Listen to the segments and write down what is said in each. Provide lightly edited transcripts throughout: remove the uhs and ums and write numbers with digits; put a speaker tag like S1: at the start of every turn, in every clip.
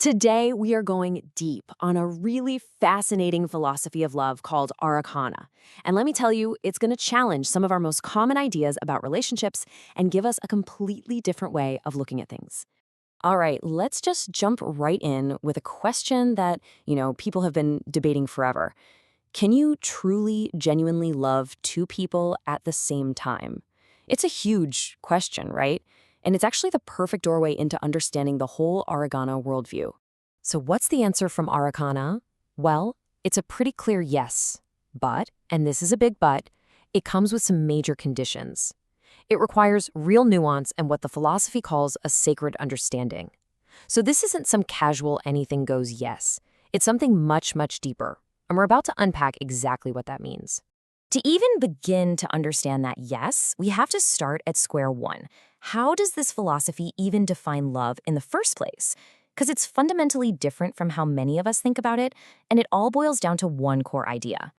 S1: Today, we are going deep on a really fascinating philosophy of love called Arreqqana. And let me tell you, it's going to challenge some of our most common ideas about relationships and give us a completely different way of looking at things. All right, let's just jump right in with a question that, people have been debating forever. Can you truly, genuinely love two people at the same time? It's a huge question, right? And it's actually the perfect doorway into understanding the whole Arreqqana worldview. So what's the answer from Arreqqana? Well, it's a pretty clear yes. But, and this is a big but, it comes with some major conditions. It requires real nuance and what the philosophy calls a sacred understanding. So this isn't some casual anything goes yes. It's something much, much deeper. And we're about to unpack exactly what that means. To even begin to understand that yes, we have to start at square one. How does this philosophy even define love in the first place? Because it's fundamentally different from how many of us think about it, and it all boils down to one core idea.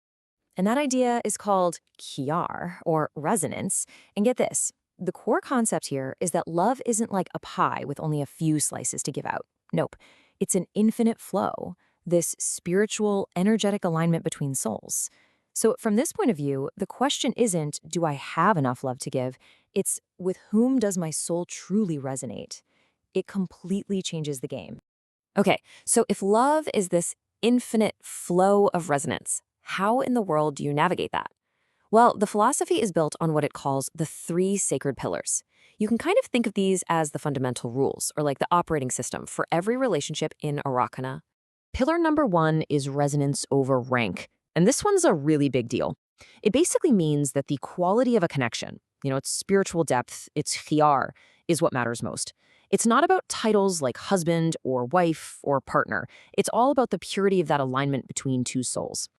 S1: And that idea is called kyar, or resonance. And get this, the core concept here is that love isn't like a pie with only a few slices to give out. Nope, it's an infinite flow, this spiritual, energetic alignment between souls. So from this point of view, the question isn't, do I have enough love to give? It's, with whom does my soul truly resonate? It completely changes the game. Okay, so if love is this infinite flow of resonance, how in the world do you navigate that? Well, the philosophy is built on what it calls the three sacred pillars. You can kind of think of these as the fundamental rules, or like the operating system for every relationship in Arreqqana. Pillar number one is resonance over rank. And this one's a really big deal. It basically means that the quality of a connection, its spiritual depth, its khiyar, is what matters most. It's not about titles like husband or wife or partner. It's all about the purity of that alignment between two souls.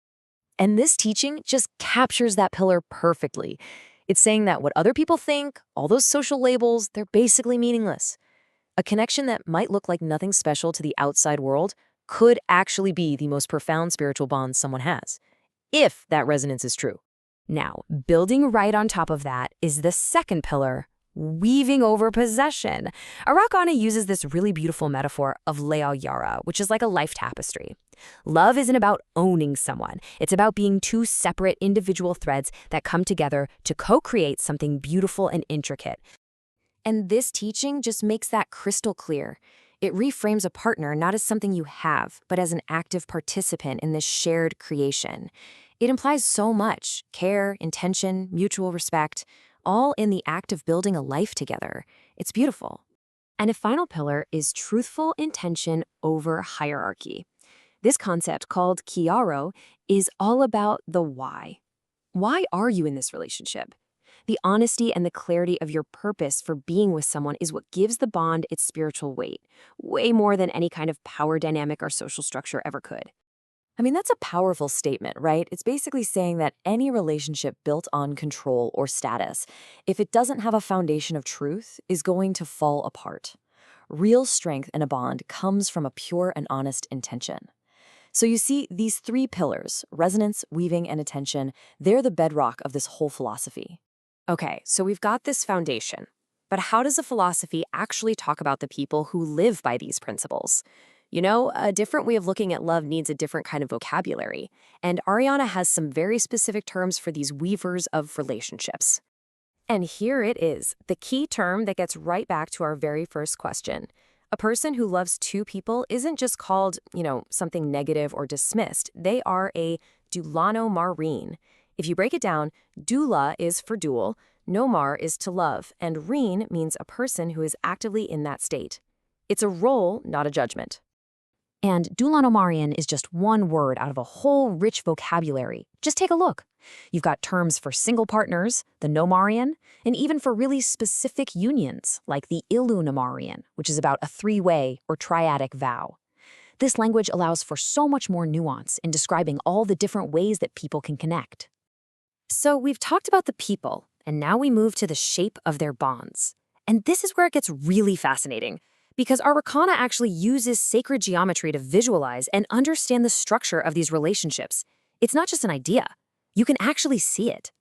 S1: And this teaching just captures that pillar perfectly. It's saying that what other people think, all those social labels, they're basically meaningless. A connection that might look like nothing special to the outside world could actually be the most profound spiritual bond someone has, if that resonance is true. Now, building right on top of that is the second pillar, weaving over possession. Arreqqana uses this really beautiful metaphor of leal yara, which is like a life tapestry. Love isn't about owning someone. It's about being two separate individual threads that come together to co-create something beautiful and intricate. And this teaching just makes that crystal clear. It reframes a partner not as something you have, but as an active participant in this shared creation. It implies so much: care, intention, mutual respect, all in the act of building a life together. It's beautiful. And a final pillar is truthful intention over hierarchy. This concept, called kyaro, is all about the why. Why are you in this relationship? The honesty and the clarity of your purpose for being with someone is what gives the bond its spiritual weight, way more than any kind of power dynamic or social structure ever could. I mean, that's a powerful statement, right? It's basically saying that any relationship built on control or status, if it doesn't have a foundation of truth, is going to fall apart. Real strength in a bond comes from a pure and honest intention. So you see, these three pillars, resonance, weaving, and attention, they're the bedrock of this whole philosophy. Okay, so we've got this foundation. But how does a philosophy actually talk about the people who live by these principles? A different way of looking at love needs a different kind of vocabulary. And Arreqqana has some very specific terms for these weavers of relationships. And here it is, the key term that gets right back to our very first question. A person who loves two people isn't just called, something negative or dismissed. They are a Dulaanomarriin. If you break it down, dula is for dual, nomar is to love, and reen means a person who is actively in that state. It's a role, not a judgment. And Dulaanomarriin is just one word out of a whole rich vocabulary. Just take a look. You've got terms for single partners, the nomarriin, and even for really specific unions, like the Ilunamarriin, which is about a three-way or triadic vow. This language allows for so much more nuance in describing all the different ways that people can connect. So we've talked about the people, and now we move to the shape of their bonds. And this is where it gets really fascinating, because Arreqqana actually uses sacred geometry to visualize and understand the structure of these relationships. It's not just an idea. You can actually see it.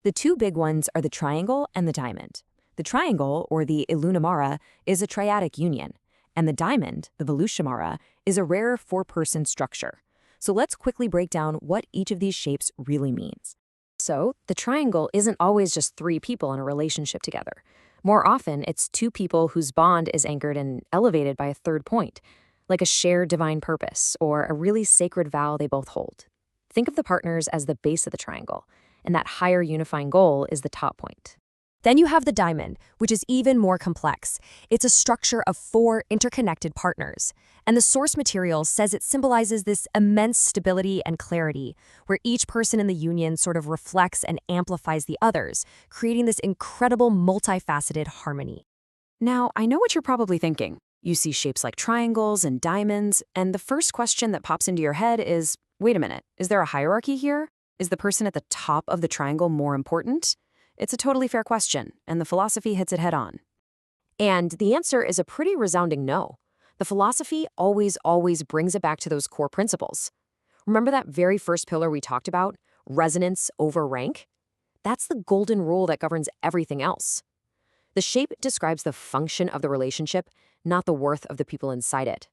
S1: The two big ones are the triangle and the diamond. The triangle, or the Ilunamarra, is a triadic union. And the diamond, the Volushimara, is a rare four-person structure. So let's quickly break down what each of these shapes really means. So, the triangle isn't always just three people in a relationship together. More often, it's two people whose bond is anchored and elevated by a third point, like a shared divine purpose or a really sacred vow they both hold. Think of the partners as the base of the triangle, and that higher unifying goal is the top point. Then you have the diamond, which is even more complex. It's a structure of four interconnected partners. And the source material says it symbolizes this immense stability and clarity, where each person in the union sort of reflects and amplifies the others, creating this incredible multifaceted harmony. Now, I know what you're probably thinking. You see shapes like triangles and diamonds, and the first question that pops into your head is, wait a minute, is there a hierarchy here? Is the person at the top of the triangle more important? It's a totally fair question, and the philosophy hits it head on. And the answer is a pretty resounding no. The philosophy always brings it back to those core principles. Remember that very first pillar we talked about, resonance over rank? That's the golden rule that governs everything else. The shape describes the function of the relationship, not the worth of the people inside it.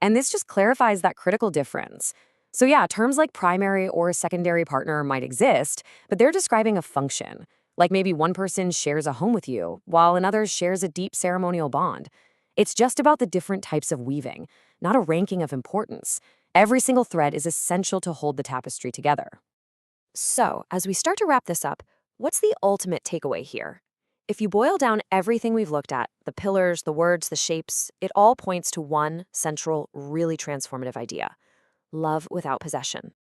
S1: And this just clarifies that critical difference. So yeah, terms like primary or secondary partner might exist, but they're describing a function. Like maybe one person shares a home with you, while another shares a deep ceremonial bond. It's just about the different types of weaving, not a ranking of importance. Every single thread is essential to hold the tapestry together. So, as we start to wrap this up, what's the ultimate takeaway here? If you boil down everything we've looked at, the pillars, the words, the shapes, it all points to one central, really transformative idea: love without possession.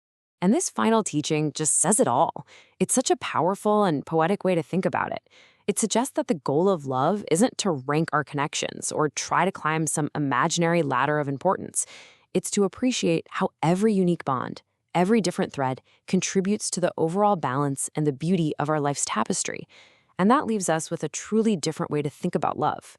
S1: And this final teaching just says it all. It's such a powerful and poetic way to think about it. It suggests that the goal of love isn't to rank our connections or try to climb some imaginary ladder of importance. It's to appreciate how every unique bond, every different thread, contributes to the overall balance and the beauty of our life's tapestry. And that leaves us with a truly different way to think about love.